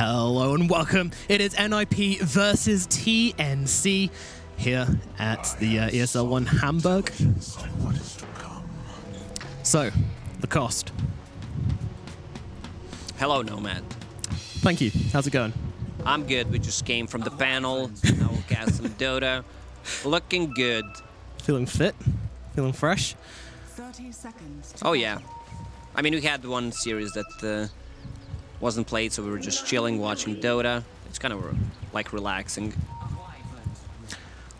Hello and welcome. It is NIP versus TNC here at the ESL 1 Hamburg. So, the cost. Hello, Nomad. Thank you. How's it going? I'm good. We just came from the panel. Now we'll cast some Dota. Looking good. Feeling fit? Feeling fresh? 30 seconds. Oh, yeah. I mean, we had one series that wasn't played, so we were just chilling, watching Dota. It's kind of like relaxing.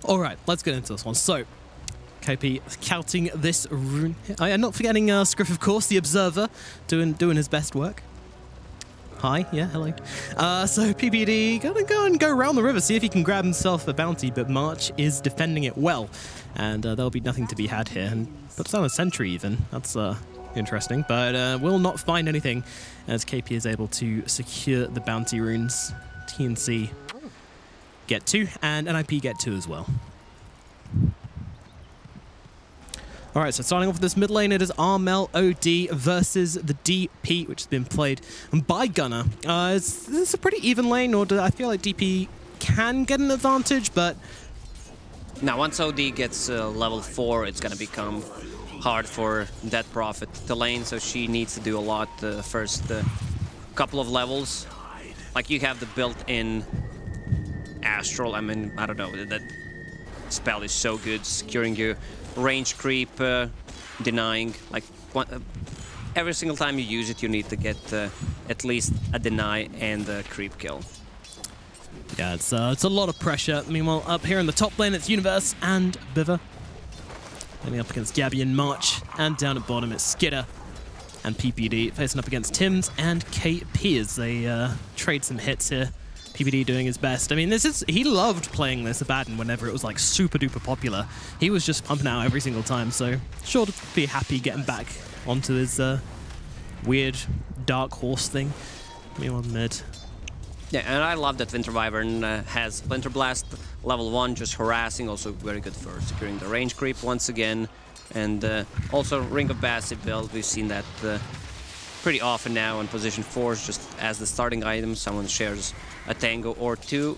All right, let's get into this one. So, KP counting this rune. I am not forgetting Scriff, of course, the observer, doing his best work. Hi, yeah, hello. So PPD gonna go around the river, see if he can grab himself a bounty, but March is defending it well, and there'll be nothing to be had here. And puts down a sentry even. That's interesting, but will not find anything as KP is able to secure the bounty runes. TNC get 2, and NIP get 2 as well. All right, so starting off with this mid lane, it is Armel OD versus the DP, which has been played by Gunner. Is this a pretty even lane, or do I feel like DP can get an advantage, but... Now, once OD gets level 4, it's going to become hard for Dead Prophet to lane, so she needs to do a lot the first couple of levels. Like, you have the built-in Astral, I mean, I don't know, that spell is so good, securing your range creep, denying, like, every single time you use it, you need to get at least a deny and a creep kill. Yeah, it's a lot of pressure. Meanwhile, up here in the top lane, it's Universe and Biver. Landing up against Gabby and March, and down at bottom, it's Skidder and PPD facing up against Tims and KP as they trade some hits here. PPD doing his best. I mean, he loved playing this Abaddon whenever it was like super duper popular. He was just pumping out every single time, so sure to be happy getting back onto his weird dark horse thing. Meanwhile, mid. Yeah, and I love that Winter Wyvern has Splinter Blast, level 1, just harassing, also very good for securing the range creep once again. And also Ring of Bassett build, we've seen that pretty often now on position 4, just as the starting item, someone shares a tango or 2.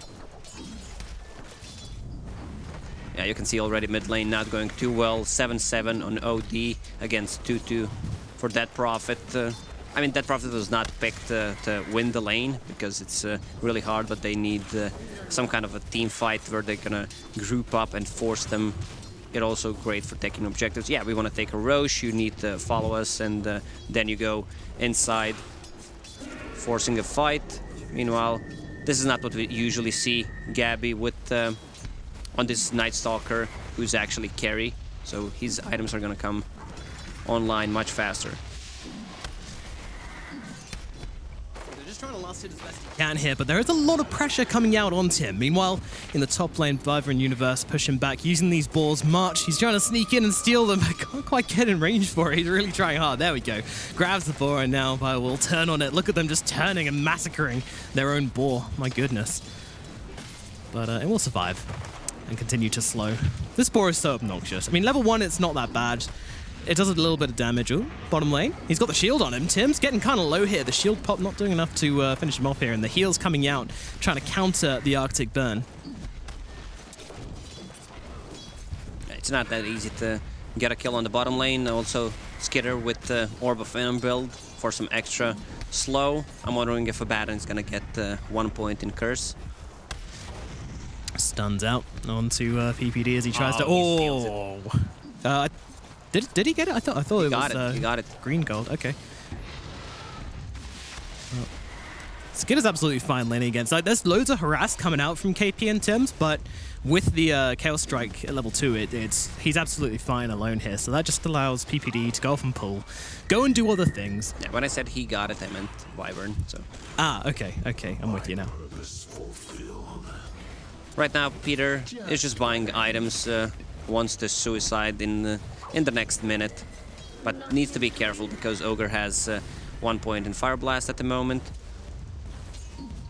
Yeah, you can see already mid lane not going too well, 7-7 on OD against 2-2 for Dead Prophet. I mean, Dead Prophet was not picked to win the lane because it's really hard, but they need some kind of a team fight where they're gonna group up and force them. It's also great for taking objectives. Yeah, we want to take a Roche, you need to follow us, and then you go inside, forcing a fight. Meanwhile, this is not what we usually see Gabby with on this Night Stalker, who's actually carry, so his items are gonna come online much faster. Trying to last hit as best he can here, but there is a lot of pressure coming out onto him. Meanwhile, in the top lane, Viver and Universe push him back using these balls. March, he's trying to sneak in and steal them, but can't quite get in range for it. He's really trying hard. There we go. Grabs the boar, and now Viver will turn on it. Look at them just turning and massacring their own boar. My goodness. But it will survive and continue to slow. This boar is so obnoxious. I mean, level 1, it's not that bad. It does a little bit of damage. Ooh, bottom lane. He's got the shield on him. Tim's getting kind of low here. The shield pop not doing enough to finish him off here, and the heal's coming out, trying to counter the Arctic burn. It's not that easy to get a kill on the bottom lane. Also, Skidder with the Orb of Venom build for some extra slow. I'm wondering if Abaddon is going to get 1 point in Curse. Stuns out onto PPD as he tries to... Oh! Did he get it? I thought it was he got it. green gold. Okay. Well, Skidder's absolutely fine laning against. Like, there's loads of harass coming out from KP and Tims, but with the Chaos Strike at level 2, he's absolutely fine alone here. So that just allows PPD to go off and pull, go and do other things. Yeah, when I said he got it, I meant Wyvern. So. Ah, okay, I'm with you now. Right now, Peter is just buying items. Wants to suicide in the next minute, but needs to be careful because Ogre has 1 point in Fire Blast at the moment.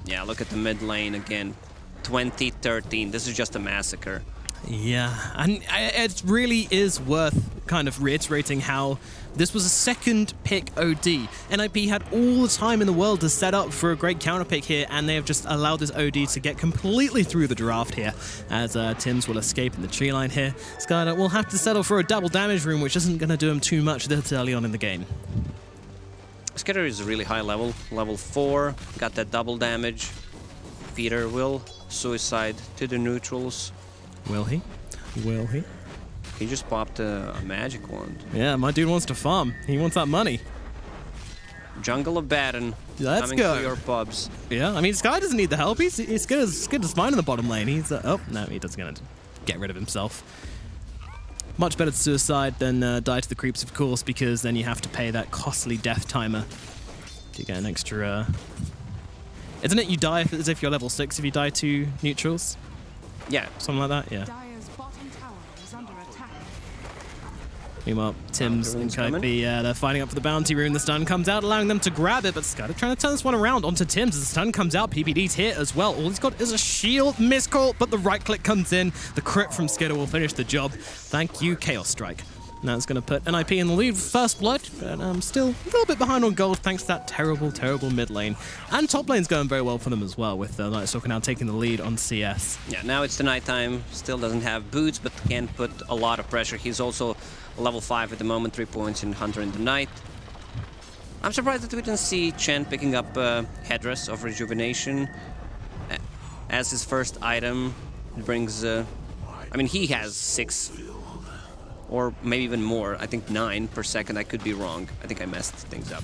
Yeah, look at the mid lane again, 20-13. This is just a massacre. Yeah, and it really is worth kind of reiterating how this was a second pick OD. NIP had all the time in the world to set up for a great counter pick here, and they have just allowed this OD to get completely through the draft here, as Tims will escape in the tree line here. Skylar will have to settle for a double damage room, which isn't going to do him too much this early on in the game. Skitter is really high level, level 4, got that double damage. Peter will suicide to the neutrals. Will he? Will he? He just popped a magic wand. Yeah, my dude wants to farm. He wants that money. Jungle of Baron. Let's coming go. to your pubs. Yeah, I mean, Sky doesn't need the help. He's good as mine in the bottom lane. He's oh no, he doesn't gonna get rid of himself. Much better to suicide than die to the creeps, of course, because then you have to pay that costly death timer to get an extra. Isn't it you die as if you're level 6 if you die to neutrals? Yeah, Something like that. Yeah. Dire's bottom tower is under attack. Meanwhile, Tims and coming. Kobe, they're fighting up for the bounty rune. The stun comes out, allowing them to grab it, but Scudder trying to turn this one around onto Tims. As the stun comes out, PPD's hit as well. All he's got is a shield miscall, but the right click comes in. The crit from Skidder will finish the job. Thank you, Chaos Strike. Now it's going to put NIP in the lead with first blood, but still a little bit behind on gold thanks to that terrible, terrible mid lane. And top lane's going very well for them as well, with Night Stalker now taking the lead on CS. yeah. Now it's the nighttime. Still doesn't have boots, but can put a lot of pressure. He's also level 5 at the moment, 3 points in Hunter in the Night. I'm surprised that we didn't see Chen picking up Headdress of Rejuvenation as his first item. It brings, I mean, he has 6 or maybe even more. I think 9 per second. I could be wrong. I think I messed things up.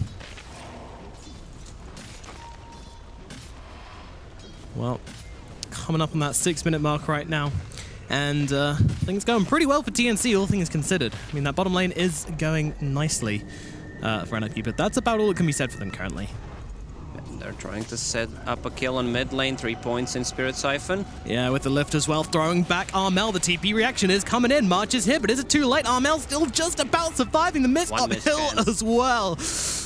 Well, coming up on that 6-minute mark right now. And things going pretty well for TNC, all things considered. I mean, that bottom lane is going nicely for NIP, but that's about all that can be said for them currently. They're trying to set up a kill on mid lane, 3 points in Spirit Siphon. Yeah, with the lift as well, throwing back Armel. The TP reaction is coming in. March is here, but is it too late? Armel still just about surviving the miss uphill as well.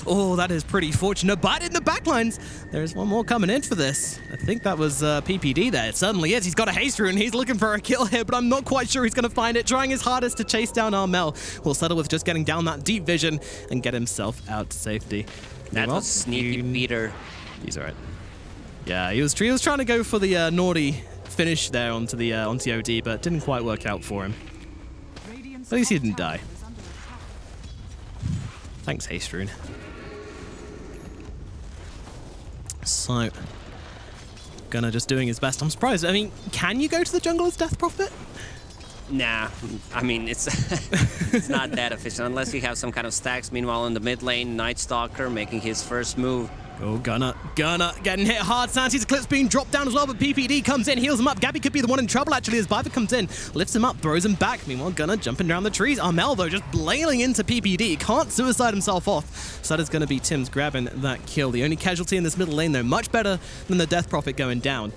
Oh, that is pretty fortunate. But in the backlines, there's one more coming in for this. I think that was PPD there. It certainly is. He's got a haste rune. He's looking for a kill here, but I'm not quite sure he's going to find it. Trying his hardest to chase down Armel. Will settle with just getting down that deep vision and get himself out to safety. That was sneaky Peter. He's alright. Yeah, he was trying to go for the naughty finish there onto the OD, but didn't quite work out for him. At least he didn't die. Thanks, Haste Rune. So, Gunnar just doing his best. I'm surprised. I mean, can you go to the jungle as Death Prophet? Nah, I mean, it's it's not that efficient unless you have some kind of stacks. Meanwhile, in the mid lane, Night Stalker making his first move. Oh, Gunnar getting hit hard. Santi's Eclipse being dropped down as well, but PPD comes in, heals him up. Gabby could be the one in trouble, actually, as Viper comes in, lifts him up, throws him back. Meanwhile, Gunnar jumping down the trees. Armel, though, just blailing into PPD. Can't suicide himself off. So that is going to be Tims grabbing that kill. The only casualty in this middle lane, though, much better than the Death Prophet going down.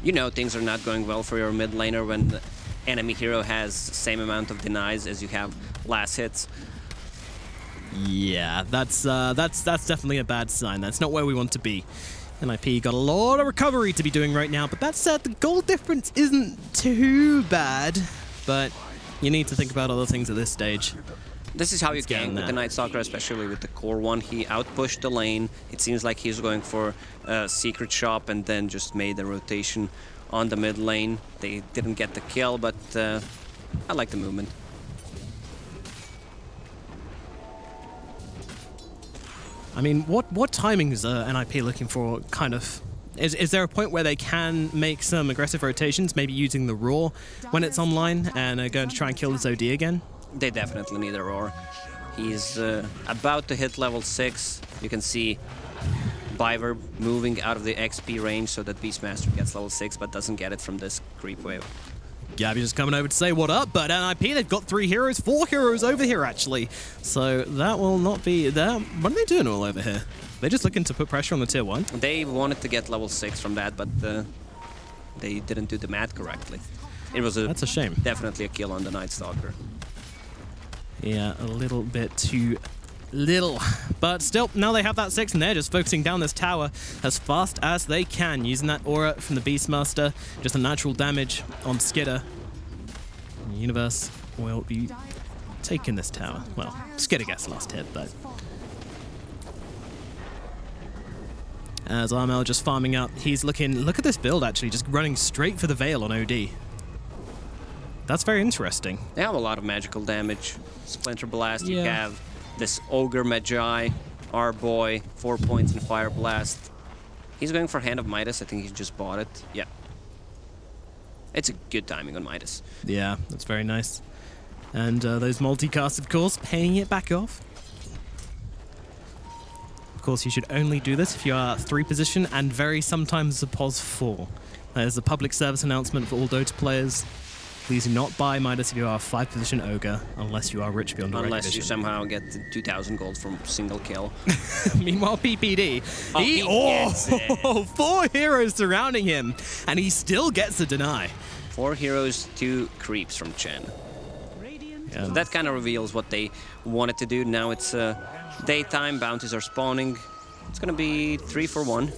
You know things are not going well for your mid laner when the enemy hero has the same amount of denies as you have last hits. Yeah, that's definitely a bad sign. That's not where we want to be. NIP got a lot of recovery to be doing right now, but that said, the goal difference isn't too bad, but you need to think about other things at this stage. This is how you gank with the Night Stalker, especially with the core one. He outpushed the lane. It seems like he's going for a secret shop and then just made a rotation on the mid lane. They didn't get the kill, but I like the movement. I mean, what timing is NIP looking for, kind of? Is there a point where they can make some aggressive rotations, maybe using the Roar when it's online, and are going to try and kill this OD again? They definitely need a Roar. He's about to hit level 6. You can see Biver moving out of the XP range so that Beastmaster gets level 6, but doesn't get it from this creep wave. Gabby just coming over to say what up, but NIP, they've got 3 heroes, 4 heroes over here, actually. So that will not be there. What are they doing all over here? They're just looking to put pressure on the tier 1. They wanted to get level 6 from that, but they didn't do the math correctly. It was That's a shame. Definitely a kill on the Night Stalker. Yeah, a little bit too little. But still, now they have that 6 and they're just focusing down this tower as fast as they can, using that aura from the Beastmaster. Just a natural damage on Skidder. Universe will be taking this tower. Well, Skittergas last hit, but... As Armel just farming up, he's looking... Look at this build, actually, just running straight for the Veil on OD. That's very interesting. They have a lot of magical damage. Splinter Blast, you have this Ogre Magi, our boy, 4 points in Fire Blast. He's going for Hand of Midas, I think he just bought it. Yeah. It's a good timing on Midas. Yeah, that's very nice. And those multicasts, of course, paying it back off. Of course, you should only do this if you are 3 position and very sometimes a pos 4. There's a public service announcement for all Dota players. Please do not buy Midas if you are a 5 position Ogre, unless you are rich beyond the Unless you somehow get 2,000 gold from single kill. Meanwhile, PPD, he 4 heroes surrounding him, and he still gets a deny. 4 heroes, 2 creeps from Chen. Yeah. So that kind of reveals what they wanted to do. Now it's daytime, bounties are spawning. It's going to be 3 for 1.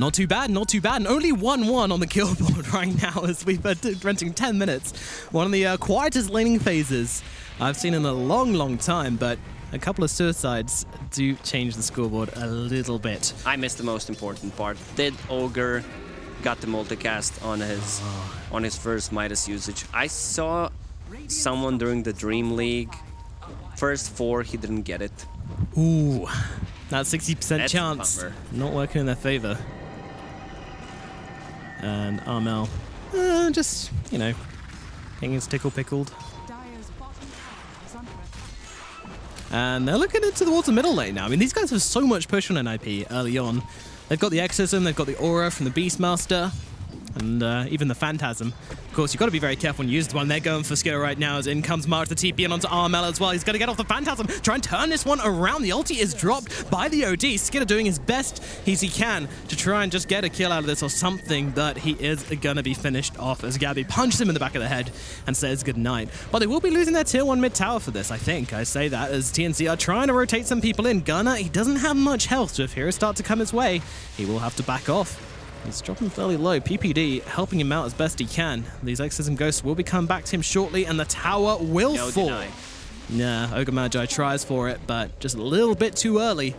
Not too bad, not too bad. And only 1-1 on the kill board right now as we've been renting 10 minutes. One of the quietest laning phases I've seen in a long, long time, but a couple of suicides do change the scoreboard a little bit. I missed the most important part. Did Ogre got the multicast on his first Midas usage? I saw someone during the Dream League. First 4, he didn't get it. Ooh, that 60% That's chance not working in their favor. And Armel, just, you know, getting his tickle pickled. And they're looking into towards the middle lane now. I mean, these guys have so much push on NIP early on. They've got the Exorcism, they've got the Aura from the Beastmaster, and even the Phantasm. Of course, you've got to be very careful when you use the one. They're going for Skitter right now as in comes March, the TP and onto Armel as well. He's going to get off the Phantasm, try and turn this one around. The ulti is dropped by the OD. Skitter doing his best as he can to try and just get a kill out of this or something, but he is going to be finished off as Gabby punches him in the back of the head and says goodnight. But they will be losing their tier 1 mid tower for this, I think. I say that as TNC are trying to rotate some people in. Gunner, he doesn't have much health, so if heroes start to come his way, he will have to back off. He's dropping fairly low. PPD helping him out as best he can. These Exorcism Ghosts will be coming back to him shortly, and the tower will fall. Deny. Nah, Ogre Magi tries for it, but just a little bit too early.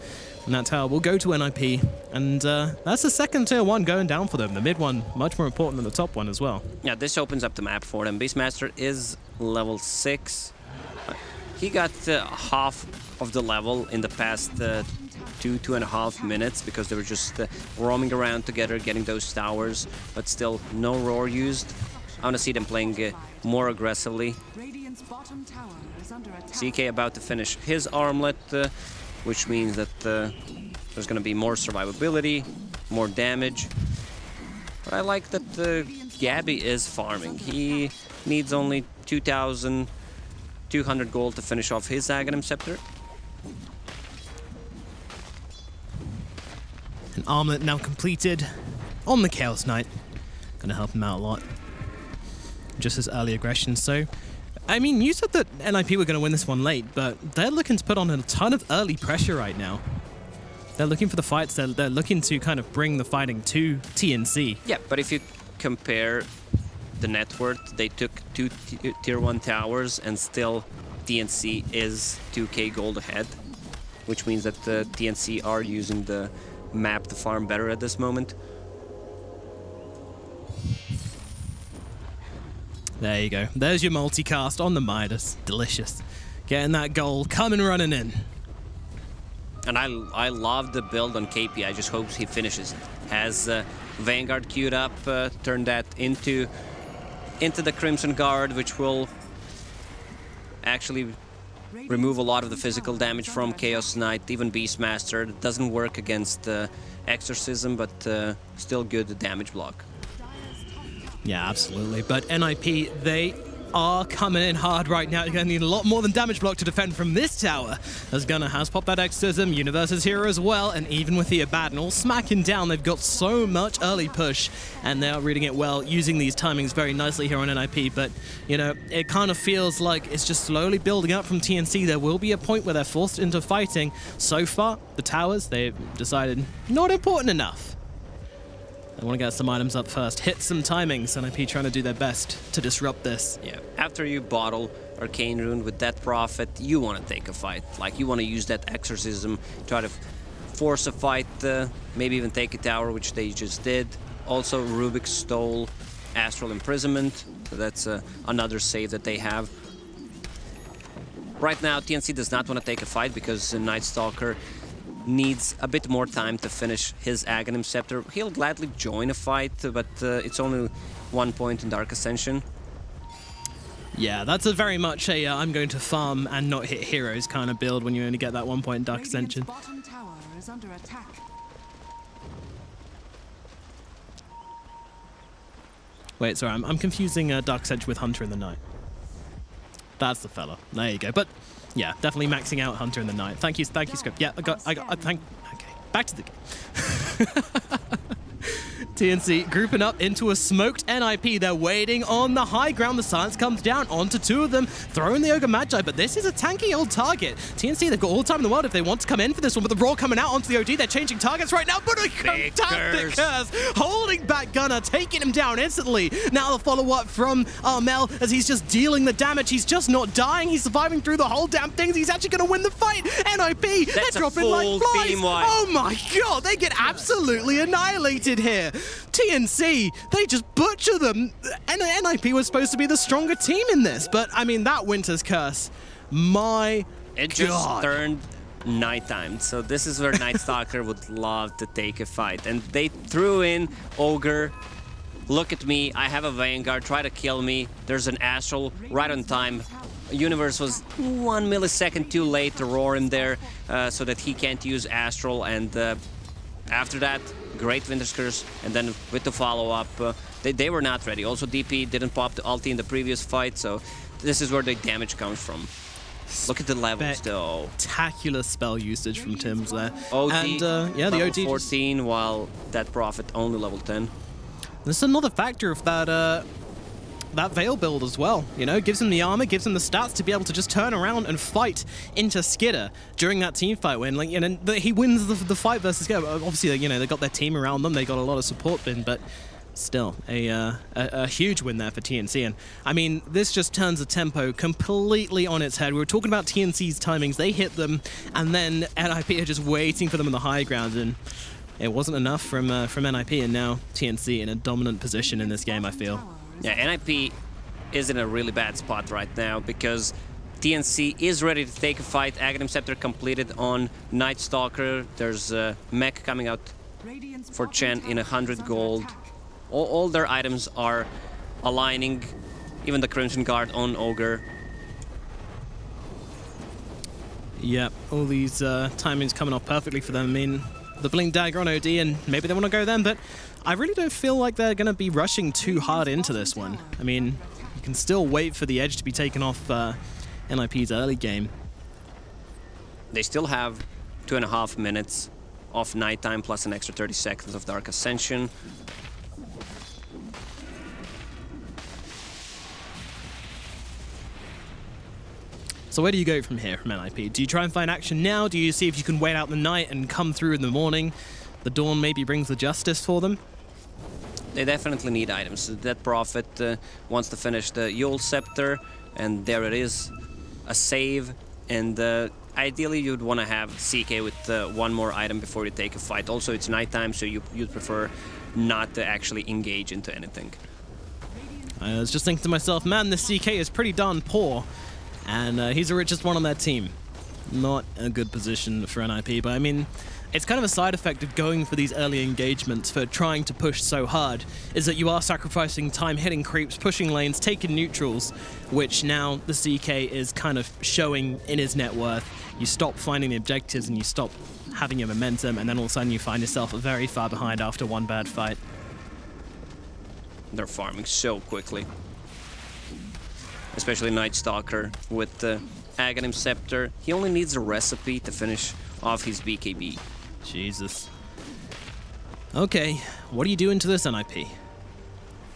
And that tower will go to NIP, and that's the second tier 1 going down for them. The mid one, much more important than the top one as well. Yeah, this opens up the map for them. Beastmaster is level 6. He got half of the level in the past 2.5 minutes because they were just roaming around together, getting those towers, but still no roar used. I want to see them playing more aggressively. CK about to finish his armlet, which means that there's going to be more survivability, more damage. But I like that Gabby is farming. He needs only 2,200 gold to finish off his Aghanim Scepter. An armlet now completed on the Chaos Knight. Gonna help him out a lot. Just as early aggression, so... I mean, you said that NIP were gonna win this one late, but they're looking to put on a ton of early pressure right now. They're looking for the fights, they're looking to kind of bring the fighting to TNC. Yeah, but if you compare the net worth, they took 2 tier 1 towers and still TNC is 2k gold ahead, which means that the TNC are using the map to farm better at this moment. There you go. There's your multicast on the Midas. Delicious. Getting that goal, coming running in. And I love the build on KP. I just hope he finishes it. Has Vanguard queued up, turn that into the Crimson Guard, which will actually remove a lot of the physical damage from Chaos Knight, even Beastmaster. It doesn't work against Exorcism, but still good damage block. Yeah, absolutely. But NIP, they are coming in hard right now. You're going to need a lot more than damage block to defend from this tower. As Gunner has popped that Exorcism, Universe is here as well, and even with the Abaddon all smacking down, they've got so much early push, and they are reading it well, using these timings very nicely here on NIP, but, you know, it kind of feels like it's just slowly building up from TNC. There will be a point where they're forced into fighting. So far, the towers, they've decided not important enough. I want to get some items up first. Hit some timings. NIP trying to do their best to disrupt this. Yeah, after you bottle Arcane Rune with that Prophet, you want to take a fight. Like, you want to use that Exorcism, try to force a fight, maybe even take a tower, which they just did. Also, Rubik stole Astral Imprisonment, so that's another save that they have. Right now, TNC does not want to take a fight because Night Stalker needs a bit more time to finish his Aghanim Scepter. He'll gladly join a fight, but it's only 1 point in Dark Ascension. Yeah, that's a very much a I'm going to farm and not hit heroes kind of build when you only get that 1 point in Dark Ascension. Bottom tower is under attack. Wait, sorry, I'm confusing Dark Ascension with Hunter in the Night. That's the fella. There you go. But yeah, definitely maxing out Hunter in the Night. Thank you, Script. Yeah, okay, back to the game. TNC grouping up into a smoked NIP. They're waiting on the high ground. The silence comes down onto two of them, throwing the Ogre Magi, but this is a tanky old target. TNC, they've got all the time in the world if they want to come in for this one, but the Roar coming out onto the OD. They're changing targets right now, but a fantastic curse, holding back Gunnar, taking him down instantly. Now the follow-up from Armel as he's just dealing the damage. He's just not dying. He's surviving through the whole damn thing. He's actually going to win the fight. NIP, they're dropping like flies. Oh my god, they get absolutely annihilated here. TNC, they just butcher them. And NIP was supposed to be the stronger team in this, but I mean, that Winter's Curse, my It just turned nighttime, so this is where Night Stalker would love to take a fight. And they threw in Ogre. Look at me, I have a Vanguard, try to kill me. There's an Astral right on time. Universe was 1 millisecond too late to roar him there so that he can't use Astral, and after that, great Winter's Curse, and then with the follow-up, they were not ready. Also, DP didn't pop the ulti in the previous fight, so this is where the damage comes from. Look at the levels, though. Spectacular spell usage from Tim's there. OD, and yeah, the OD 14, while that Prophet only level 10. This is another factor of that that Veil build as well, you know, gives him the armor, gives him the stats to be able to just turn around and fight into Skidder during that team fight when, like, you know, he wins the fight versus Skidder. Obviously, you know, they got their team around them, they got a lot of support in, but still a huge win there for TNC. And I mean, this just turns the tempo completely on its head. We were talking about TNC's timings, they hit them, and then NIP are just waiting for them in the high ground, and it wasn't enough from NIP, and now TNC in a dominant position in this game, I feel. Yeah, NIP is in a really bad spot right now because TNC is ready to take a fight. Aghanim Scepter completed on Night Stalker. There's a mech coming out for Chen in 100 gold. All their items are aligning, even the Crimson Guard on Ogre. Yeah, all these timings coming off perfectly for them. I mean, the Blink Dagger on OD, and maybe they want to go then, but I really don't feel like they're going to be rushing too hard into this one. I mean, you can still wait for the edge to be taken off NIP's early game. They still have 2.5 minutes of nighttime plus an extra 30 seconds of Dark Ascension. So where do you go from here from NIP? Do you try and find action now? Do you see if you can wait out the night and come through in the morning? The dawn maybe brings the justice for them? They definitely need items. That Prophet wants to finish the Yule Scepter, and there it is, a save. And ideally you'd want to have CK with one more item before you take a fight. Also, it's nighttime, so you'd prefer not to actually engage into anything. I was just thinking to myself, man, this CK is pretty darn poor. And he's the richest one on that team. Not a good position for NIP, but I mean, it's kind of a side effect of going for these early engagements, for trying to push so hard, is that you are sacrificing time hitting creeps, pushing lanes, taking neutrals, which now the CK is kind of showing in his net worth. You stop finding the objectives and you stop having your momentum, and then all of a sudden you find yourself very far behind after one bad fight. They're farming so quickly. Especially Night Stalker with the Aghanim Scepter. He only needs a recipe to finish off his BKB. Jesus. Okay, what do you do into this NIP?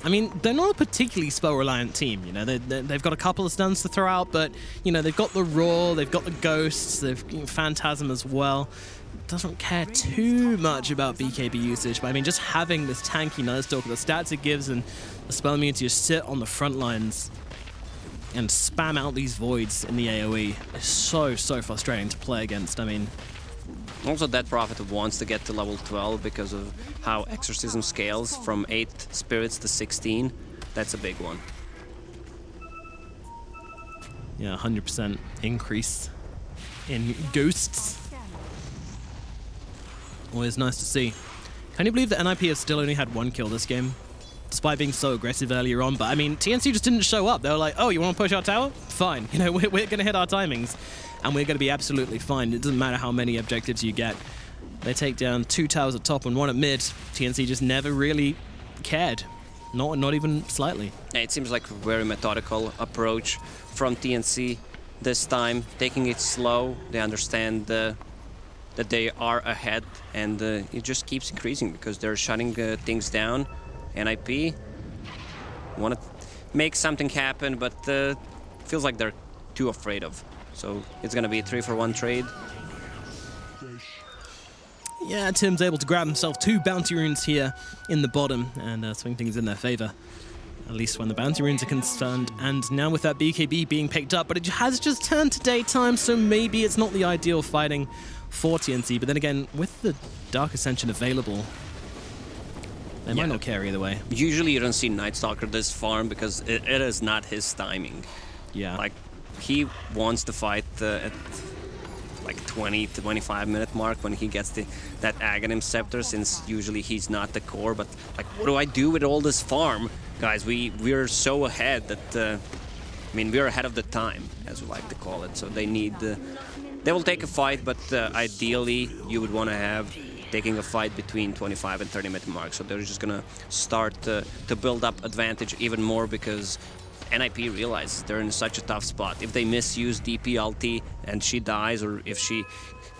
I mean, they're not a particularly spell-reliant team, you know. They've got a couple of stuns to throw out, but, you know, they've got the Roar, they've got the Ghosts, they've got Phantasm as well. Doesn't care too much about BKB usage, but I mean, just having this tanky Night Stalker, the stats it gives, and the spell immunity to sit on the front lines and spam out these voids in the AoE is so frustrating to play against. I mean, also, that Prophet wants to get to level 12 because of how Exorcism scales from 8 spirits to 16. That's a big one. Yeah, 100% increase in ghosts. Always nice to see. Can you believe that NIP has still only had 1 kill this game? Despite being so aggressive earlier on, but I mean, TNC just didn't show up. They were like, oh, you want to push our tower? Fine. You know, we're going to hit our timings, and we're going to be absolutely fine. It doesn't matter how many objectives you get. They take down 2 towers at top and 1 at mid. TNC just never really cared. Not even slightly. It seems like a very methodical approach from TNC this time, taking it slow. They understand that they are ahead, and it just keeps increasing because they're shutting things down. NIP want to make something happen, but feels like they're too afraid of. So it's going to be a 3-for-1 trade. Yeah, Tim's able to grab himself 2 bounty runes here in the bottom and swing things in their favor. At least when the bounty runes are concerned. And now with that BKB being picked up, but it has just turned to daytime, so maybe it's not the ideal fighting for TNC. But then again, with the Dark Ascension available, they might not care either way. Usually you don't see Night Stalker this farm because it is not his timing. Yeah. Like, he wants to fight at like 20 to 25 minute mark when he gets that Aghanim Scepter, since usually he's not the core. But like, what do I do with all this farm? Guys, we're so ahead that, I mean, we're ahead of the time, as we like to call it. So they need, they will take a fight, but ideally you would want to have taking a fight between 25 and 30 minute mark. So they're just gonna start to build up advantage even more because NIP realizes they're in such a tough spot. If they misuse DP ulti and she dies, or if she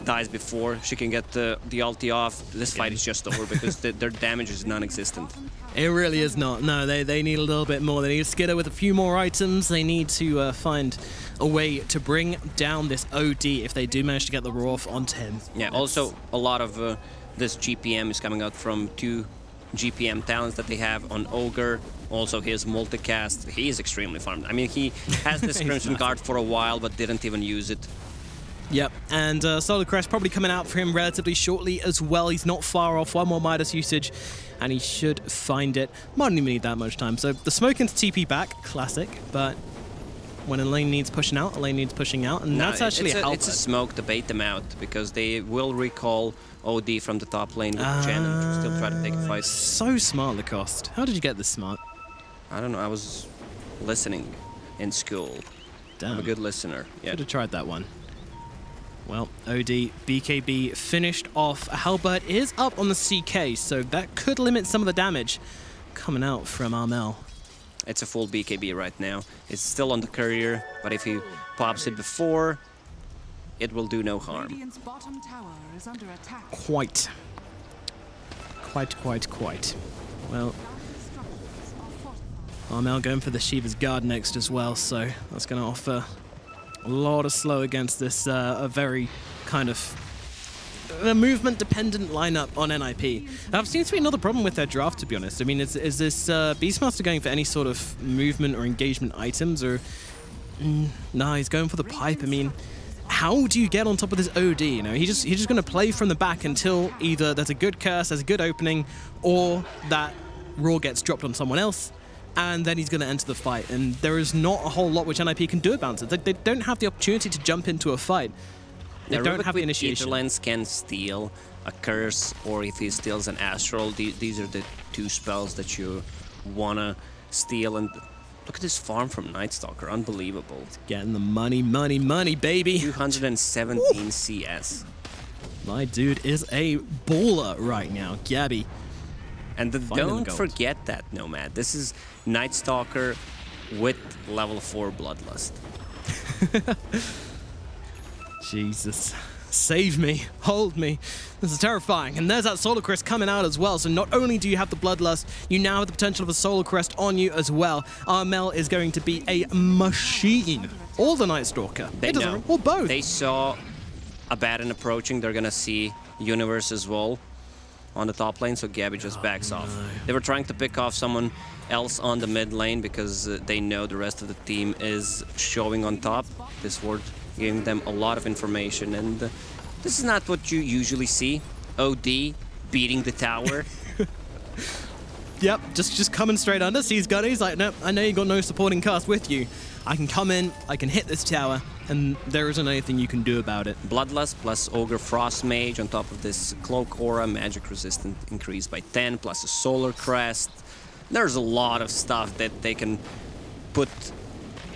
dies before she can get the ulti off, this fight is just over because their damage is non-existent. It really is not. No, they need a little bit more. They need to skitter with a few more items. They need to find a way to bring down this OD if they do manage to get the Roar off onto him. Yeah, also a lot of this GPM is coming out from 2 GPM talents that they have on Ogre. Also his multicast, he is extremely farmed. I mean, he has this Crimson card for a while, but didn't even use it. Yep, and Solar Crest probably coming out for him relatively shortly as well. He's not far off, 1 more Midas usage, and he should find it. Might not even need that much time. So the smoke into TP back, classic, but when a lane needs pushing out, a lane needs pushing out, and that's actually it's a smoke to bait them out, because they will recall OD from the top lane with Jen and still try to take a fight. So smart, Lacoste. How did you get this smart? I don't know, I was listening in school. Damn. I'm a good listener. Yeah. Could have tried that one. Well, OD, BKB finished off. Halbert is up on the CK, so that could limit some of the damage coming out from Armel. It's a full BKB right now. It's still on the courier, but if he pops it before, it will do no harm. Radiant's bottom tower is under attack. Quite. Well, Armel going for the Shiva's Guard next as well, so that's going to offer a lot of slow against this a very kind of movement-dependent lineup on NIP. That seems to be another problem with their draft, to be honest. I mean, is this Beastmaster going for any sort of movement or engagement items, or... no, he's going for the pipe. I mean, how do you get on top of this OD? You know, he's just going to play from the back until either there's a good curse, there's a good opening, or that Roar gets dropped on someone else, and then he's going to enter the fight. And there is not a whole lot which NIP can do about it. They don't have the opportunity to jump into a fight. They don't have the initiation. Lens can steal a curse, or if he steals an astral, these are the 2 spells that you want to steal. And look at this farm from Night Stalker, unbelievable. It's getting the money, baby. 217 CS. My dude is a baller right now, Gabby. And don't forget that, Nomad. This is Night Stalker with level 4 Bloodlust. Jesus. Save me. Hold me. This is terrifying. And there's that Solar Crest coming out as well. So not only do you have the Bloodlust, you now have the potential of a Solar Crest on you as well. Armel is going to be a machine. Or the Night Stalker. Or both. They saw Abaddon approaching. They're going to see Universe as well on the top lane, so Gabby just backs off. They were trying to pick off someone else on the mid lane because they know the rest of the team is showing on top. This ward giving them a lot of information, and this is not what you usually see. OD beating the tower. Yep, just coming straight under, sees Gunny, he's like, nope, I know you got no supporting cast with you. I can come in, I can hit this tower, and there isn't anything you can do about it. Bloodlust plus Ogre Frost Mage on top of this Cloak Aura, Magic Resistance increased by 10, plus a Solar Crest. There's a lot of stuff that they can put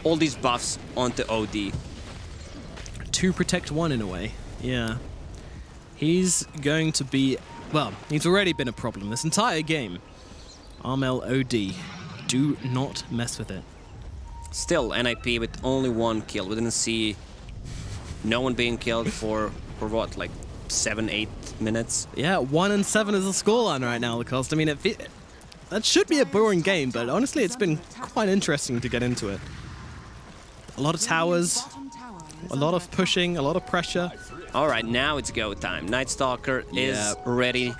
all these buffs onto OD. 2 protect 1 in a way, yeah. He's going to be, well, he's already been a problem this entire game. Armel OD, do not mess with it. Still, NIP with only 1 kill. We didn't see no one being killed for what, like 7-8 minutes? Yeah, 1 and 7 is the scoreline right now, Lacoste. I mean, that should be a boring game, but honestly, it's been quite interesting to get into it. A lot of towers, a lot of pushing, a lot of pressure. All right, now it's go time. Night Stalker is ready.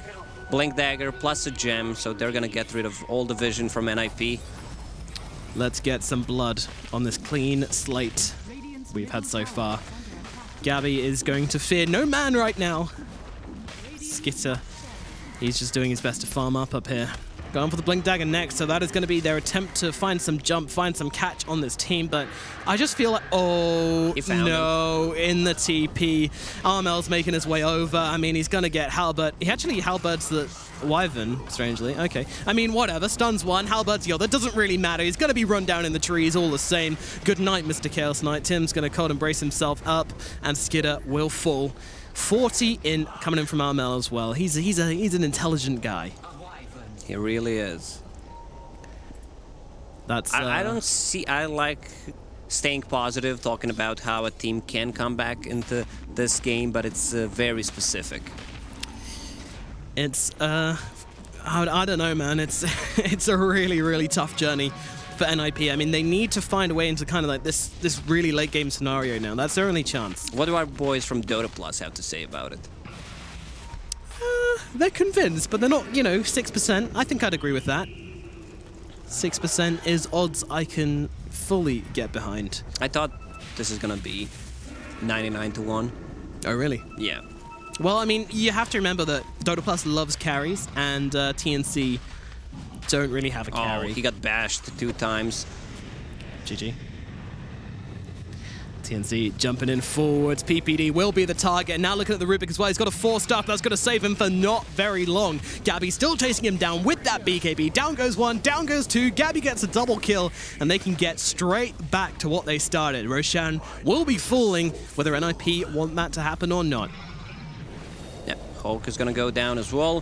Blink Dagger plus a gem, so they're gonna get rid of all the vision from NIP. Let's get some blood on this clean slate we've had so far. Gabby is going to fear no man right now. Skitter, he's just doing his best to farm up here. Going for the Blink Dagger next, so that is going to be their attempt to find some jump, find some catch on this team, but I just feel like, oh no, in the TP. Armel's making his way over. I mean, he's going to get Halberd. He actually Halberds the Wyvern, strangely. Okay. I mean, whatever. Stuns 1, Halberds the other. Doesn't really matter. He's going to be run down in the trees all the same. Good night, Mr. Chaos Knight. Tim's going to cold embrace himself up, and Skitter will fall. 40 in coming in from Armel as well. He's an intelligent guy. He really is. That's I like staying positive, talking about how a team can come back into this game, but it's very specific. It's I don't know, man. It's a really tough journey for NIP. I mean, they need to find a way into kind of like this really late game scenario now. That's their only chance. What do our boys from Dota Plus have to say about it? They're convinced, but they're not, 6%. I think I'd agree with that. 6% is odds I can fully get behind. I thought this is gonna be 99-1. Oh, really? Yeah. Well, I mean, you have to remember that Dota Plus loves carries, and TNC don't really have a carry. Oh, he got bashed 2 times. GG. TNC jumping in forwards. PPD will be the target. Now looking at the Rubik as well. He's got a 4-star. That's going to save him for not very long. Gabby still chasing him down with that BKB. Down goes 1, down goes 2. Gabby gets a double kill, and they can get straight back to what they started. Roshan will be falling, whether NIP want that to happen or not. Yeah, Hulk is going to go down as well.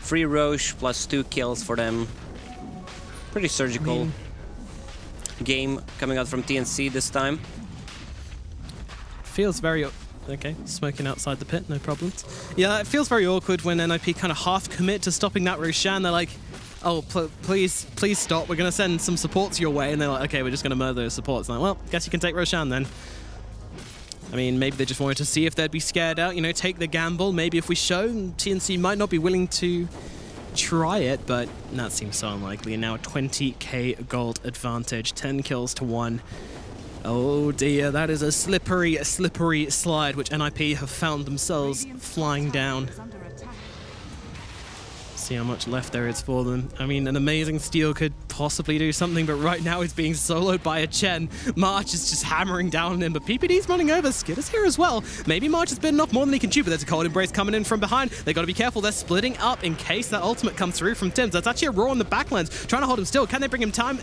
Free Roche plus 2 kills for them. Pretty surgical game coming out from TNC this time. Feels very... Okay, smoking outside the pit, no problems. Yeah, it feels very awkward when NIP kind of half commit to stopping that Roshan. They're like, oh, please stop. We're going to send some supports your way. And they're like, okay, we're just going to murder those supports. And I'm like, well, guess you can take Roshan then. I mean, maybe they just wanted to see if they'd be scared out, take the gamble. Maybe if we show, TNC might not be willing to try it, but that seems so unlikely. And now a 20k gold advantage, 10 kills to 1. Oh dear, that is a slippery slide, which NIP have found themselves flying down. See how much left there is for them. I mean, an amazing steal could possibly do something, but right now he's being soloed by a Chen. March is just hammering down on him, but PPD's running over. Skitter's here as well. Maybe March has bitten off more than he can chew, but there's a cold embrace coming in from behind. They got to be careful. They're splitting up in case that ultimate comes through from Tim's. That's actually a Roar on the backlands, trying to hold him still. Can they bring him down?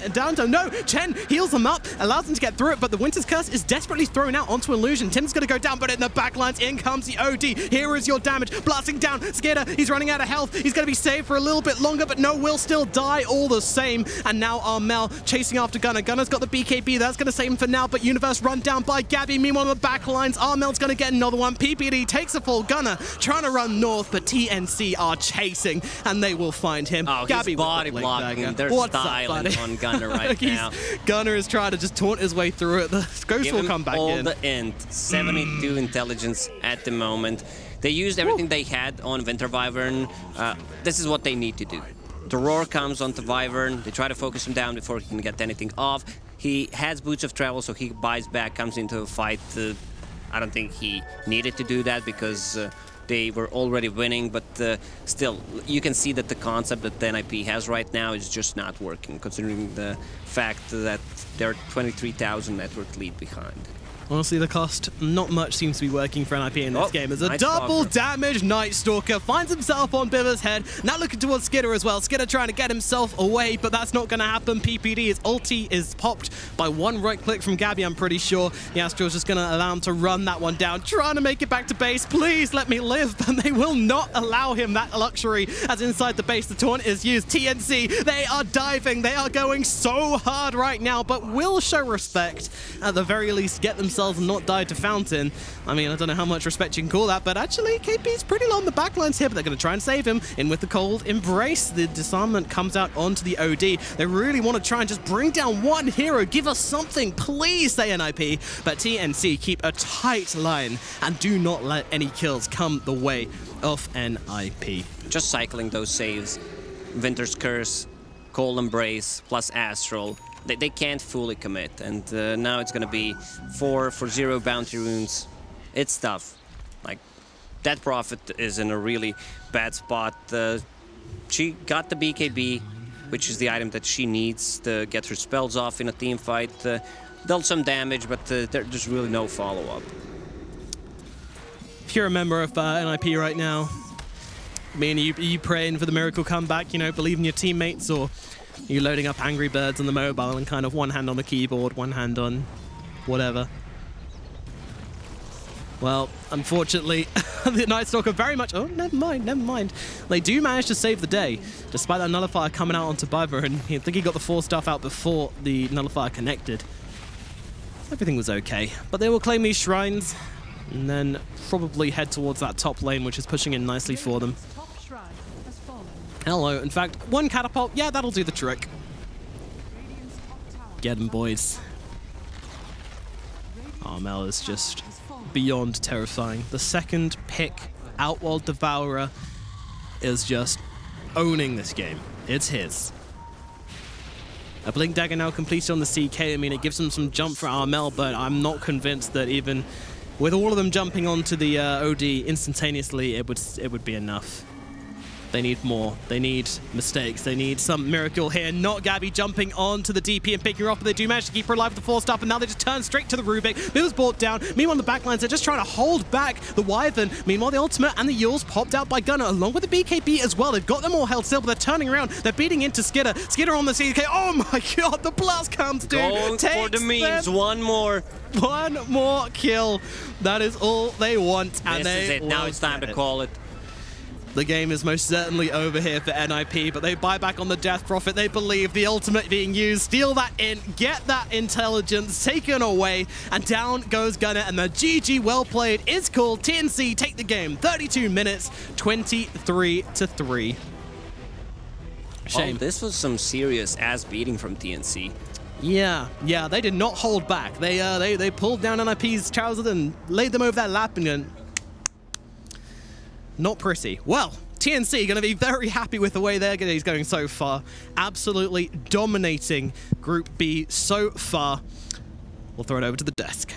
No, Chen heals him up, allows him to get through it, but the Winter's Curse is desperately thrown out onto Illusion. Tim's going to go down, but in the backlines, in comes the OD. Here is your damage. Blasting down. Skitter, he's running out of health. He's going to be saved for a little bit longer, but no, will still die all the same. And now Armel chasing after Gunnar. Gunnar's got the BKB. That's going to save him for now, but Universe run down by Gabby. Meanwhile, on the back lines, Armel's going to get another one. PPD takes a fall. Gunnar trying to run north, but TNC are chasing, and they will find him. Oh, Gabby he's body blocking. They're styling on Gunnar right now. Gunnar is trying to just taunt his way through it. The Ghost will come back in. All the end. 72 intelligence at the moment. They used everything they had on Winter Wyvern. This is what they need to do. The roar comes onto Wyvern. They try to focus him down before he can get anything off. He has Boots of Travel, so he buys back, comes into a fight. I don't think he needed to do that because they were already winning, but still, you can see that the concept that the NIP has right now is just not working, considering the fact that they're 23,000 network lead behind. Honestly, the cost, not much seems to be working for NIP in this game. As a double damage Night Stalker finds himself on Biva's head. Now looking towards Skidder as well. Skidder trying to get himself away, but that's not going to happen. PPD, his ulti is popped by one right click from Gabby, I'm pretty sure. Yastral's just going to allow him to run that one down, trying to make it back to base. Please let me live, but they will not allow him that luxury as inside the base the taunt is used. TNC, they are diving. They are going so hard right now, but will show respect. At the very least, get themselves and not die to Fountain. I mean, I don't know how much respect you can call that, but actually, KP's pretty low on the backlines here, but they're going to try and save him. In with the cold embrace. The disarmament comes out onto the OD. They really want to try and just bring down one hero. Give us something, please, say NIP. But TNC keep a tight line and do not let any kills come the way of NIP. Just cycling those saves. Winter's Curse, Cold Embrace, plus Astral. They can't fully commit, and now it's going to be 4 for 0 bounty runes. It's tough. Like, that Prophet is in a really bad spot. She got the BKB, which is the item that she needs to get her spells off in a team fight. Dealt some damage, but there's really no follow-up. If you're a member of NIP right now, I mean, are you praying for the miracle comeback, you know, believe in your teammates, or are you loading up Angry Birds on the mobile and kind of one hand on the keyboard, one hand on whatever? Well, unfortunately, the Night Stalker very much... Oh, never mind. They do manage to save the day, despite that Nullifier coming out onto Biver, and I think he got the 4 stuff out before the Nullifier connected. Everything was okay, but they will claim these shrines, and then probably head towards that top lane, which is pushing in nicely for them. Hello, in fact, one catapult, yeah, that'll do the trick. Get him, boys. Armel is just beyond terrifying. The second pick, Outworld Devourer, is just owning this game. It's his. A Blink Dagger now completed on the CK. I mean, it gives them some jump for Armel, but I'm not convinced that even with all of them jumping onto the OD instantaneously, it would be enough. They need more. They need mistakes. They need some miracle here. Not Gabby jumping onto the DP and picking her up, but they do manage to keep her alive with the 4 stuff, and now they just turn straight to the Rubik. Bill's brought down. Meanwhile, on the backlines, they're just trying to hold back the Wyvern. Meanwhile, the ultimate and the Yules popped out by Gunnar, along with the BKB as well. They've got them all held still, but they're turning around. They're beating into Skidder. Skidder on the CK. Oh my god, the blast comes, dude. Going for the memes. One more kill. That is all they want, and this is it. Now it's time to call it. The game is most certainly over here for NIP, but they buy back on the Death Prophet. They believe the ultimate being used. Steal that in, get that intelligence taken away, and down goes Gunnar, and the GG well played is called. TNC take the game. 32 minutes, 23-3. Shame. Oh, this was some serious ass beating from TNC. Yeah, they did not hold back. They pulled down NIP's trousers and laid them over that lap and not pretty. Well, TNC going to be very happy with the way he's going so far. Absolutely dominating Group B so far. We'll throw it over to the desk.